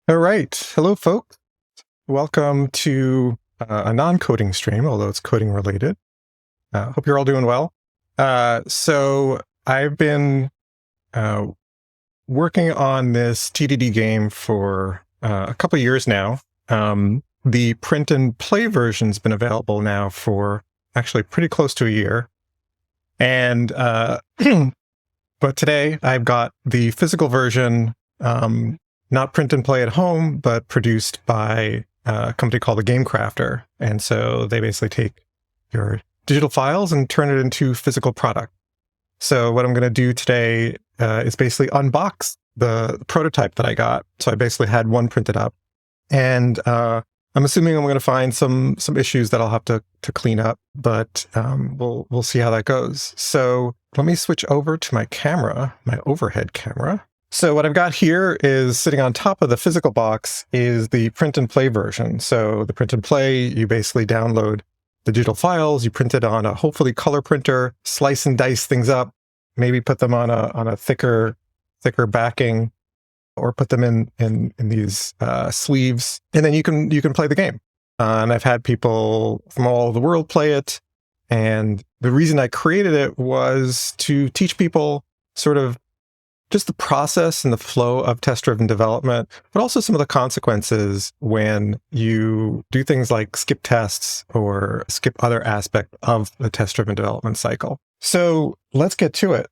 All right. Hello, folks. Welcome to a non-coding stream, although it's coding related. Hope you're all doing well. So I've been working on this TDD game for a couple of years now. The print and play version's been available now for actually pretty close to a year. And but today I've got the physical version, not print and play at home, but produced by a company called the Game Crafter. And so they basically take your digital files and turn it into physical product. So what I'm going to do today is basically unbox the prototype that I got. So I basically had one printed up, and I'm assuming I'm going to find some issues that I'll have to clean up, but we'll see how that goes. So let me switch over to my camera, my overhead camera. So what I've got here is sitting on top of the physical box is the print and play version. So the print and play, you basically download the digital files, you print it on a hopefully color printer, slice and dice things up, maybe put them on a thicker backing, or put them in these sleeves, and then you can play the game. And I've had people from all over the world play it. And the reason I created it was to teach people sort of just the process and the flow of test-driven development, but also some of the consequences when you do things like skip tests or skip other aspect of the test-driven development cycle. So let's get to it.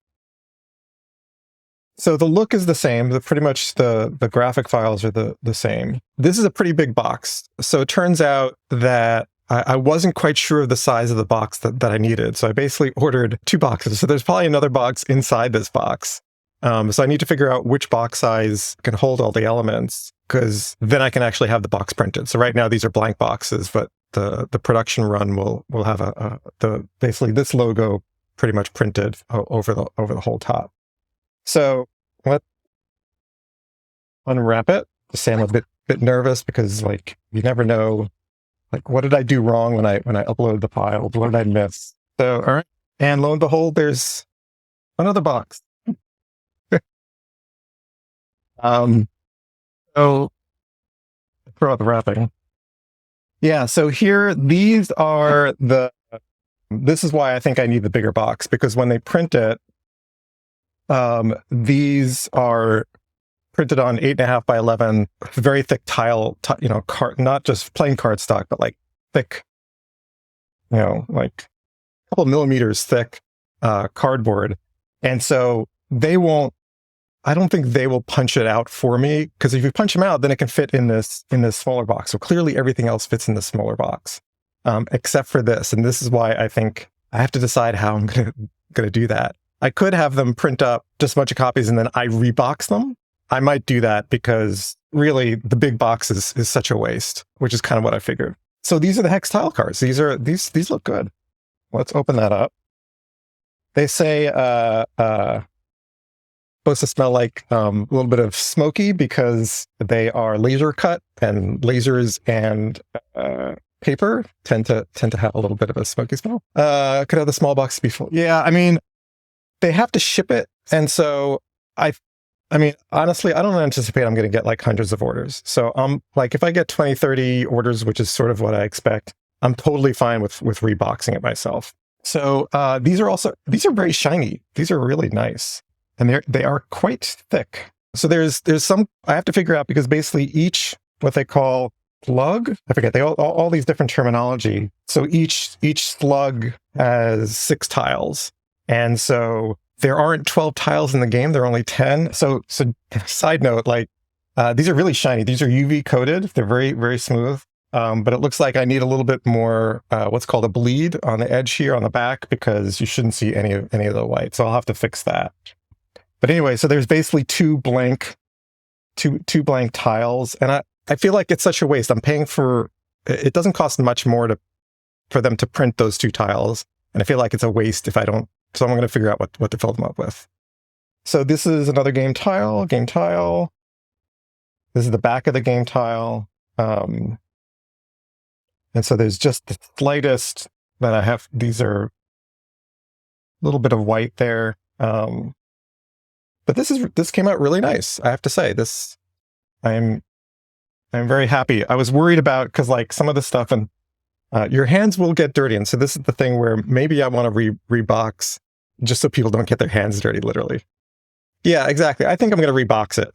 So the look is the same. Pretty much the graphic files are the same. This is a pretty big box. So it turns out that I wasn't quite sure of the size of the box that I needed. So I basically ordered 2 boxes. So there's probably another box inside this box. So I need to figure out which box size can hold all the elements, because then I can actually have the box printed. So right now these are blank boxes, but the production run will have basically this logo pretty much printed over the whole top. So let's unwrap it. Say I'm a bit nervous because, like, you never know, like, what did I do wrong when I upload the file? What did I miss? So all right, and lo and behold, there's another box. So throw out the wrapping. Yeah, so here, this is why I think I need the bigger box, because when they print it, these are printed on 8.5 by 11, very thick tile, not just plain cardstock, but like thick, like a couple millimeters thick cardboard. And so I don't think they will punch it out for me, because if you punch them out, then it can fit in this smaller box. So clearly everything else fits in the smaller box, except for this. And this is why I think I have to decide how I'm going to do that. I could have them print up just a bunch of copies and then I rebox them. I might do that, because really the big box is such a waste, which is kind of what I figured. So these are the hex tile cards. These look good. Let's open that up. They say supposed to smell like a little bit of smoky, because they are laser cut, and lasers and paper tend to have a little bit of a smoky smell. Could have the small box be full. Yeah, I mean, they have to ship it, and so I mean, honestly, I don't anticipate I'm going to get like hundreds of orders. So like, if I get 20, 30 orders, which is sort of what I expect, I'm totally fine with reboxing it myself. So these are very shiny. These are really nice. And they are quite thick. So there's some I have to figure out, because basically each, what they call slug, I forget, they all these different terminology. So each slug has 6 tiles. And so there aren't 12 tiles in the game, there are only 10. So side note, like, these are really shiny. These are UV coated. They're very, very smooth. But it looks like I need a little bit more, what's called a bleed on the edge here on the back, because you shouldn't see any of the white. So I'll have to fix that. But anyway, so there's basically two blank tiles, and I feel like it's such a waste. I'm paying for it. Doesn't cost much more for them to print those 2 tiles, and I feel like it's a waste if I don't. So I'm going to figure out what to fill them up with. So this is another game tile. This is the back of the game tile, and so there's just the slightest that I have. These are a little bit of white there. But this came out really nice, I have to say. I'm I'm very happy. I was worried about, because like some of the stuff and your hands will get dirty. And so this is the thing where maybe I want to rebox just so people don't get their hands dirty, literally. Yeah, exactly. I think I'm going to rebox it.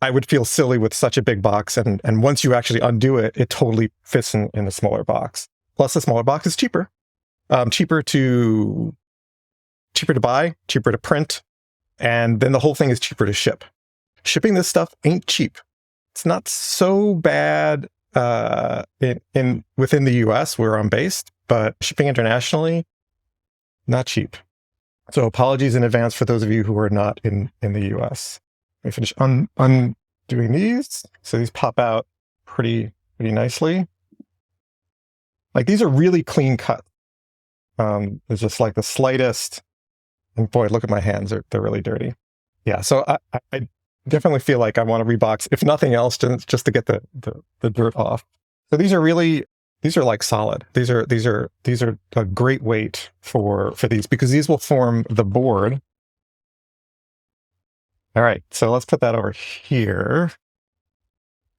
I would feel silly with such a big box. And once you actually undo it, it totally fits in a smaller box. Plus the smaller box is cheaper. Cheaper to buy, cheaper to print. And then the whole thing is cheaper to ship. Shipping this stuff ain't cheap. It's not so bad within the US where I'm based, but shipping internationally, not cheap. So apologies in advance for those of you who are not in the US. Let me finish undoing these. So these pop out pretty nicely. Like these are really clean cut. There's just like the slightest, and boy, look at my hands, they're really dirty. Yeah, so I definitely feel like I want to rebox, if nothing else, just to get the dirt off. So these are like solid. These are a great weight for these, because these will form the board. All right, so let's put that over here.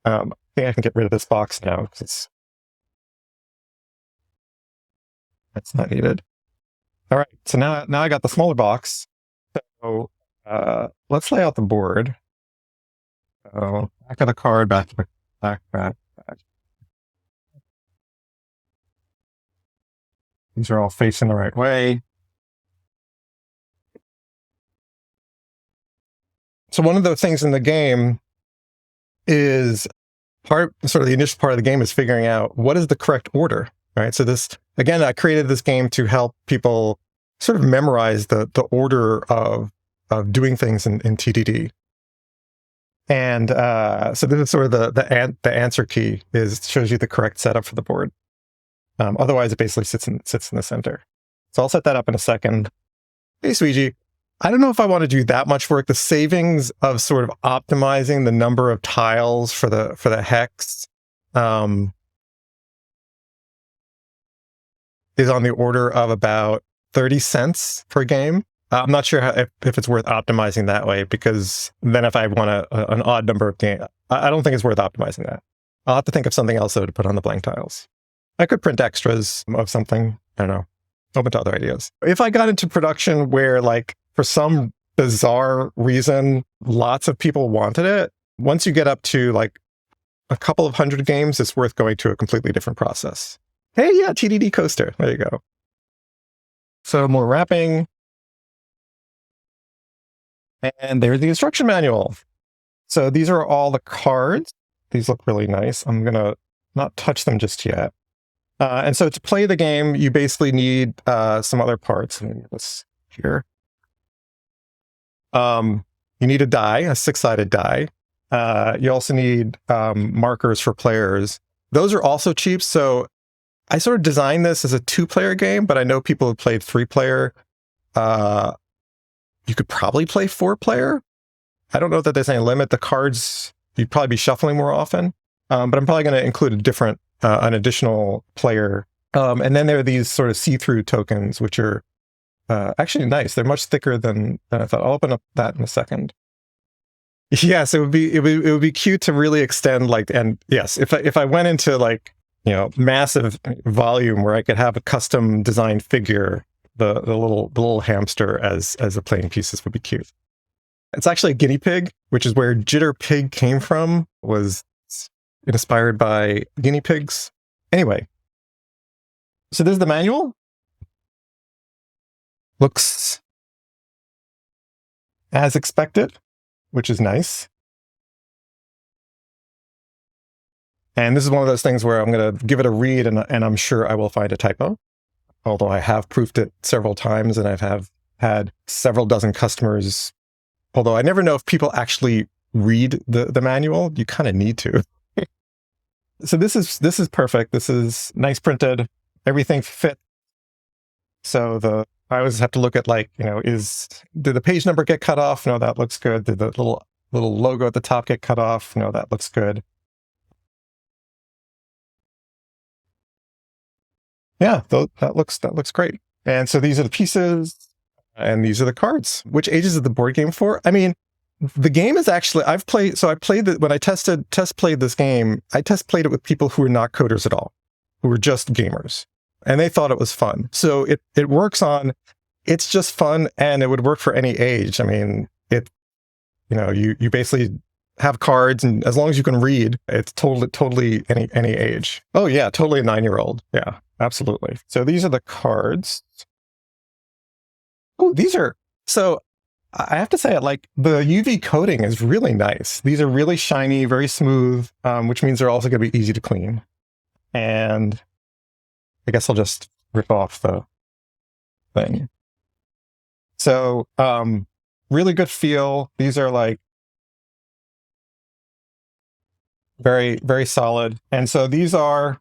I think I can get rid of this box now because that's not needed. All right, so now I got the smaller box. So let's lay out the board. So back of the card, back. These are all facing the right way. So one of the things in the game is sort of the initial part of the game is figuring out what is the correct order, right? So this, again, I created this game to help people sort of memorize the order of doing things in TDD. And so this is sort of the answer key shows you the correct setup for the board. Otherwise, it basically sits in the center. So I'll set that up in a second. Hey, Sweegie. I don't know if I want to do that much work. The savings of sort of optimizing the number of tiles for the hex is on the order of about 30 cents per game. I'm not sure if it's worth optimizing that way, because then if I want an odd number of games, I don't think it's worth optimizing that. I'll have to think of something else, though, to put on the blank tiles. I could print extras of something. I don't know. Open to other ideas. If I got into production where, like, for some bizarre reason, lots of people wanted it, once you get up to like a couple of hundred games, it's worth going to a completely different process. Hey, yeah, TDD coaster. There you go. So more wrapping. And there's the instruction manual. So these are all the cards. These look really nice. I'm going to not touch them just yet. And so to play the game, you basically need some other parts. Let me get this here. You need a die, a 6-sided die. You also need markers for players. Those are also cheap. So I sort of designed this as a 2-player game, but I know people have played 3-player. You could probably play 4-player. I don't know that there's any limit. The cards, you'd probably be shuffling more often. But I'm probably going to include an additional player. And then there are these sort of see-through tokens, which are actually nice. They're much thicker than I thought. I'll open up that in a second. Yes, it would be cute to really extend, like, and yes, if I went into like, you know, massive volume where I could have a custom designed figure, the little hamster as the playing pieces would be cute. It's actually a guinea pig, which is where Jitter Pig came from, was inspired by guinea pigs. Anyway, so this is the manual. Looks as expected, which is nice. And this is one of those things where I'm going to give it a read, and I'm sure I will find a typo. Although I have proofed it several times, and I've had several dozen customers. Although I never know if people actually read the manual. You kind of need to. So this is perfect. This is nice printed. Everything fit. So I always have to look at, like, you know, did the page number get cut off? No, that looks good. Did the little logo at the top get cut off? No, that looks good. Yeah, that looks great. And so these are the pieces, and these are the cards. Which ages is the board game for? I mean, The game is actually, I played it when I test played this game, I test played it with people who are not coders at all, who were just gamers. And they thought it was fun. So it works on, it's just fun, and it would work for any age. I mean, you basically have cards, and as long as you can read, it's totally any age. Oh yeah, totally a 9-year-old. Yeah, absolutely. So these are the cards. Oh, so I have to say, like, the UV coating is really nice. These are really shiny, very smooth, which means they're also going to be easy to clean. And I guess I'll just rip off the thing. So, really good feel. These are like very, very solid. And so there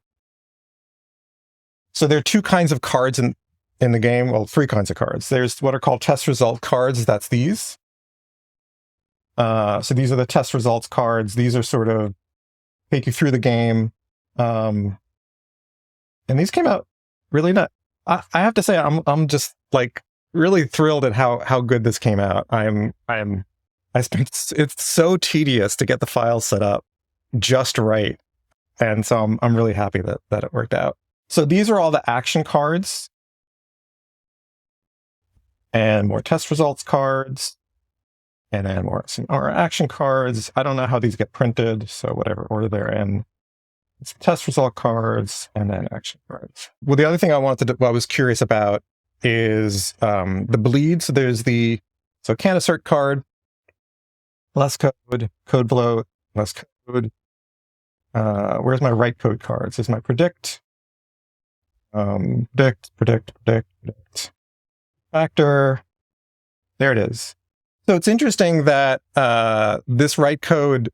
are two kinds of cards in the game. Well, three kinds of cards. There's what are called test result cards. That's these. So these are the test results cards. These are sort of take you through the game. And these came out really nice. I have to say, I'm just like really thrilled at how good this came out. It's so tedious to get the files set up just right. And so I'm really happy that it worked out. So these are all the action cards. And more test results cards, and then more action cards. I don't know how these get printed, so whatever order they're in. It's test result cards, and then action cards. Well, the other thing I was curious about is the bleed. So there's can't assert card, less code bloat, less code. Where's my right code cards? Is my predict, predict. Factor. There it is. So it's interesting that this write code,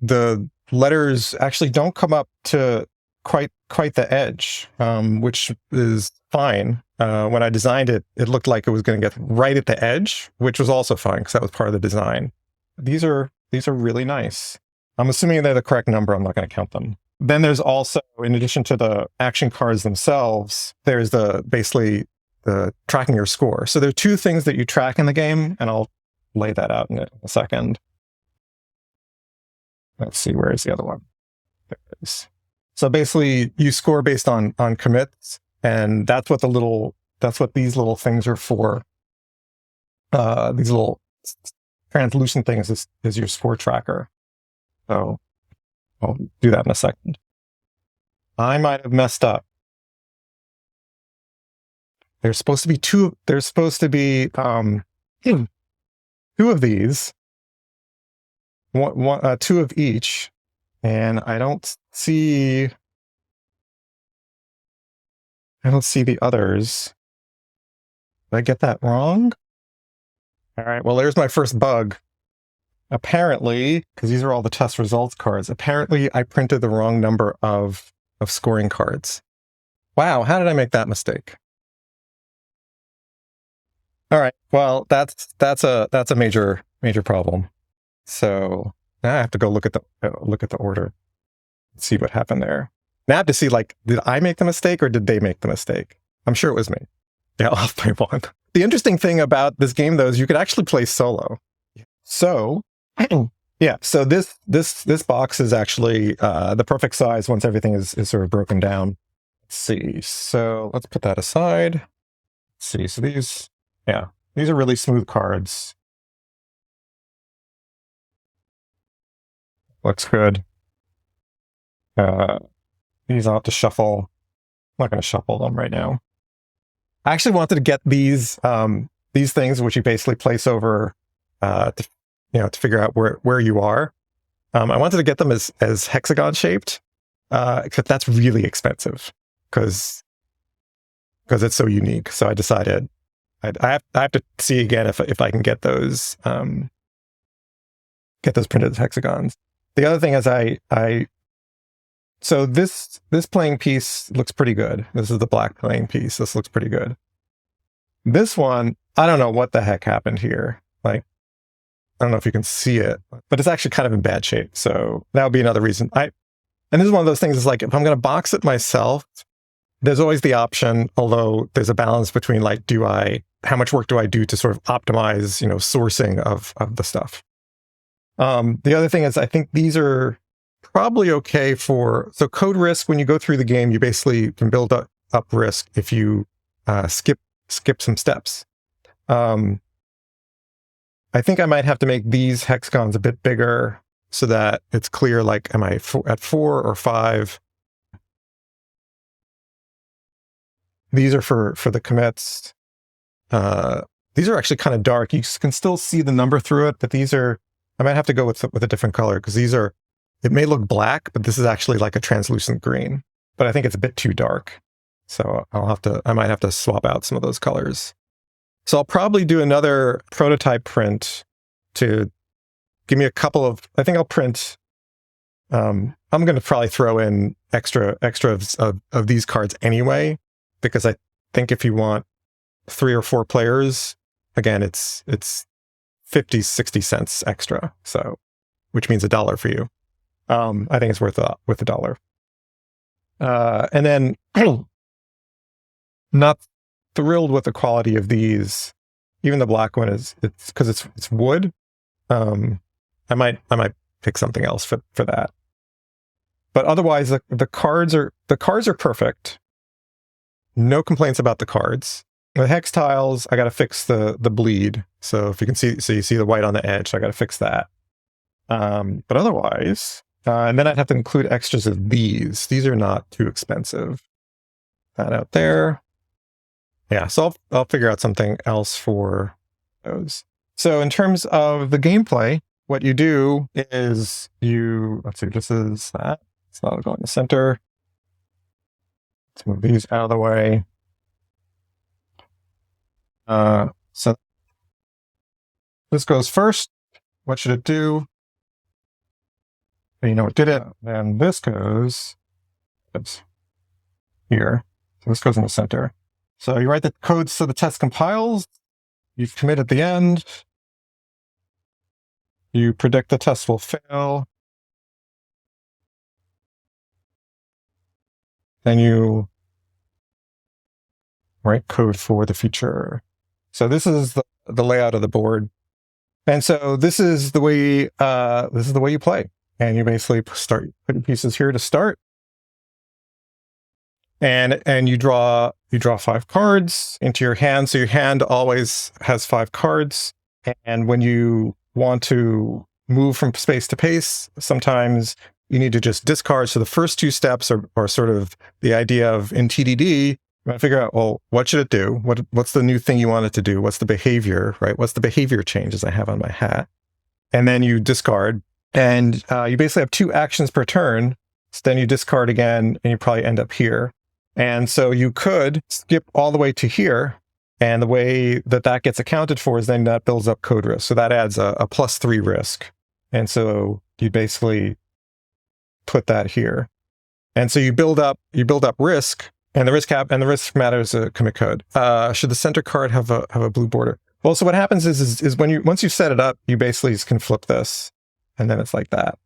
the letters actually don't come up to quite the edge, which is fine. When I designed it, it looked like it was going to get right at the edge, which was also fine because that was part of the design. These are really nice. I'm assuming they're the correct number. I'm not going to count them. Then there's also, in addition to the action cards themselves, there's basically the tracking your score. So there are two things that you track in the game, and I'll lay that out in a second. Let's see, where is the other one? There it is. So basically, you score based on commits, and that's what these little things are for. These little translucent things is your score tracker. So I'll do that in a second. I might have messed up. There's supposed to be two. There's supposed to be two of these, two of each, and I don't see the others. Did I get that wrong? All right. Well, there's my first bug. Apparently, because these are all the test results cards. Apparently, I printed the wrong number of scoring cards. Wow. How did I make that mistake? All right. Well, that's a major problem. So now I have to go look at the order, see what happened there. Now I have to see, like, did I make the mistake or did they make the mistake? I'm sure it was me. Yeah, I'll play one. The interesting thing about this game, though, is you could actually play solo. So yeah. So this box is actually the perfect size once everything is sort of broken down. Let's see. So let's put that aside. Let's see. So these are really smooth cards. Looks good. These I'll have to shuffle. I'm not going to shuffle them right now. I actually wanted to get these things, which you basically place over to figure out where you are. I wanted to get them as hexagon shaped, except that's really expensive because it's so unique. So I decided I have to see again if I can get those printed as hexagons. The other thing is so this playing piece looks pretty good. This is the black playing piece. This looks pretty good. This one, I don't know what the heck happened here. Like, I don't know if you can see it, but it's actually kind of in bad shape. So that would be another reason. And this is one of those things, is like, if I'm going to box it myself, there's always the option, although there's a balance between, like, how much work do I do to sort of optimize, sourcing of the stuff? The other thing is I think these are probably okay for, so code risk, when you go through the game, you basically can build up risk if you skip some steps. I think I might have to make these hexagons a bit bigger so that it's clear, like, am I at 4 or 5? These are for the commits. These are actually kind of dark. You can still see the number through it, but these are, I might have to go with a different color because these are, it may look black, but this is actually like a translucent green, but I think it's a bit too dark. So I might have to swap out some of those colors. So I'll probably do another prototype print to give me a couple of, I think I'll print, I'm going to probably throw in extra of these cards anyway, because I think if you want 3 or 4 players, again, it's 50, 60 cents extra. So, which means $1 for you. I think it's worth $1. And then not thrilled with the quality of these. Even the black one it's because it's wood. I might pick something else for that. But otherwise, the cards are perfect. No complaints about the cards. The hex tiles, I got to fix the bleed. So if you can see, so you see the white on the edge, so I got to fix that. But otherwise, and then I'd have to include extras of these. These are not too expensive. That out there. Yeah, so I'll figure out something else for those. So in terms of the gameplay, what you do is let's see, this is that. It's not going to center. Let's move these out of the way. So this goes first. What should it do? You know, it did it. Then this goes, oops, here. So this goes in the center. So you write the code so the test compiles. You commit at the end. You predict the test will fail. Then you write code for the future. So this is the layout of the board. And so this is the way you play. And you basically start putting pieces here to start. And you draw 5 cards into your hand. So your hand always has 5 cards. And when you want to move from space to pace, sometimes you need to just discard. So the first 2 steps are sort of the idea of, in TDD, you want to figure out, well, what should it do? What's the new thing you want it to do? What's the behavior, right? What's the behavior changes I have on my hat? And then you discard. And you basically have 2 actions per turn. So then you discard again, and you probably end up here. And so you could skip all the way to here. And the way that gets accounted for is then that builds up code risk. So that adds a +3 risk. And so you basically put that here. And so you build up risk, and the risk matters a commit code. Should the center card have a blue border? Well, so what happens is once you set it up, you basically just can flip this, and then it's like that.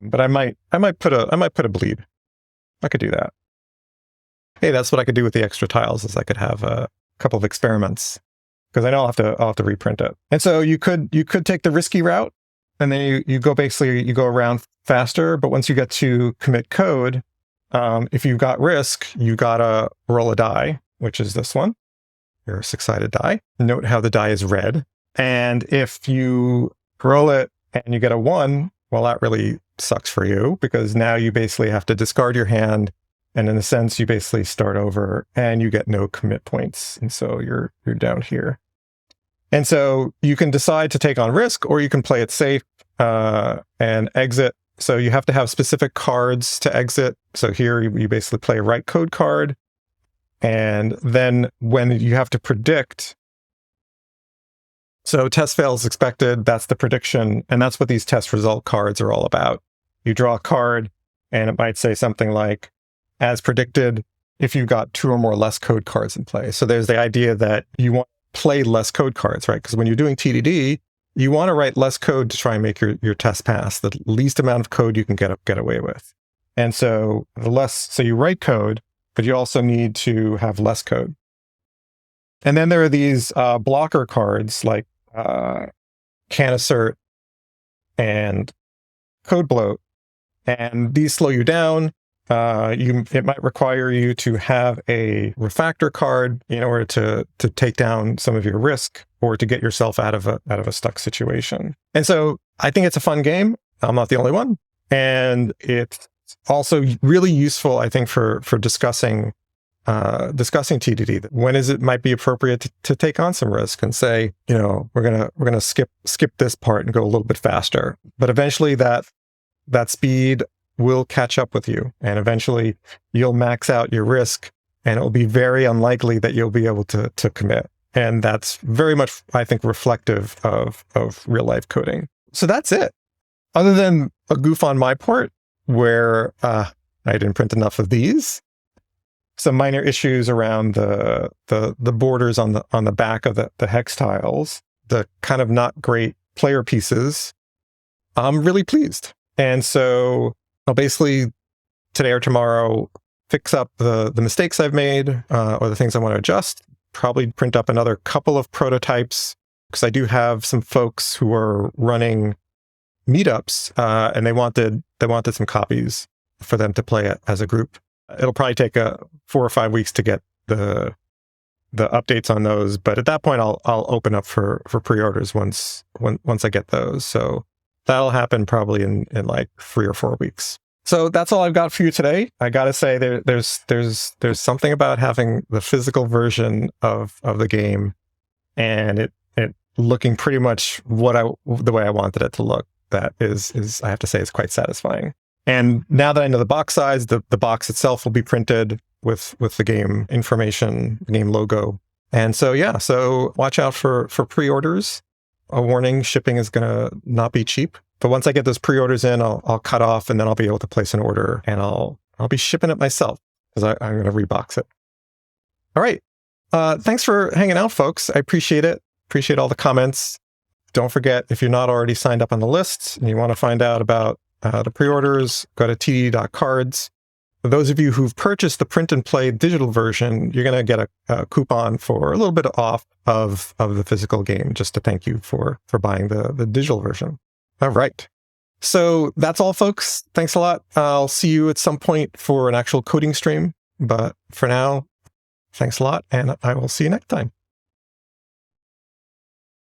But I might put a bleed. I could do that. Hey, that's what I could do with the extra tiles, is I could have a couple of experiments, because I know I'll have to reprint it. And so you could take the risky route, and then you go around faster. But once you get to commit code, if you've got risk, you gotta roll a die, which is this one, your 6-sided die. Note how the die is red. And if you roll it and you get a 1, well, that really sucks for you, because now you basically have to discard your hand. And in a sense, you basically start over and you get no commit points. And so you're down here. And so you can decide to take on risk, or you can play it safe and exit. So you have to have specific cards to exit. So here you basically play a write code card. And then when you have to predict, so test fails expected, that's the prediction. And that's what these test result cards are all about. You draw a card, and it might say something like, as predicted, if you got 2 or more less code cards in play. So there's the idea that you want to play less code cards, right? Because when you're doing TDD, you want to write less code to try and make your test pass, the least amount of code you can get away with. And so so you write code, but you also need to have less code. And then there are these blocker cards like can assert and code bloat, and these slow you down. It might require you to have a refactor card in order to take down some of your risk or to get yourself out of a stuck situation. And so I think it's a fun game. I'm not the only one, and it's also really useful, I think, for discussing TDD. When is it might be appropriate to take on some risk and say, we're gonna skip this part and go a little bit faster. But eventually that speed will catch up with you, and eventually you'll max out your risk, and it will be very unlikely that you'll be able to commit. And that's very much, I think, reflective of real life coding. So that's it. Other than a goof on my part, where I didn't print enough of these, some minor issues around the borders on the back of the hex tiles, the kind of not great player pieces, I'm really pleased. And so I'll basically today or tomorrow fix up the mistakes I've made or the things I want to adjust, probably print up another couple of prototypes, because I do have some folks who are running meetups and they wanted some copies for them to play it as a group. It'll probably take 4 or 5 weeks to get the updates on those, but at that point I'll open up for pre-orders once I get those. So that'll happen probably in like 3 or 4 weeks. So that's all I've got for you today. I gotta say there's something about having the physical version of the game and it looking pretty much the way I wanted it to look. That is I have to say is quite satisfying. And now that I know the box size, the box itself will be printed with the game information, the game logo. And so watch out for pre-orders. A warning, shipping is going to not be cheap. But once I get those pre-orders in, I'll cut off, and then I'll be able to place an order, and I'll be shipping it myself because I'm going to rebox it. All right. Thanks for hanging out, folks. I appreciate it. Appreciate all the comments. Don't forget, if you're not already signed up on the list and you want to find out about the pre-orders, go to tdd.cards. For those of you who've purchased the print and play digital version, you're going to get a coupon for a little bit off of the physical game, just to thank you for buying the digital version. All right. So that's all, folks. Thanks a lot. I'll see you at some point for an actual coding stream. But for now, thanks a lot, and I will see you next time.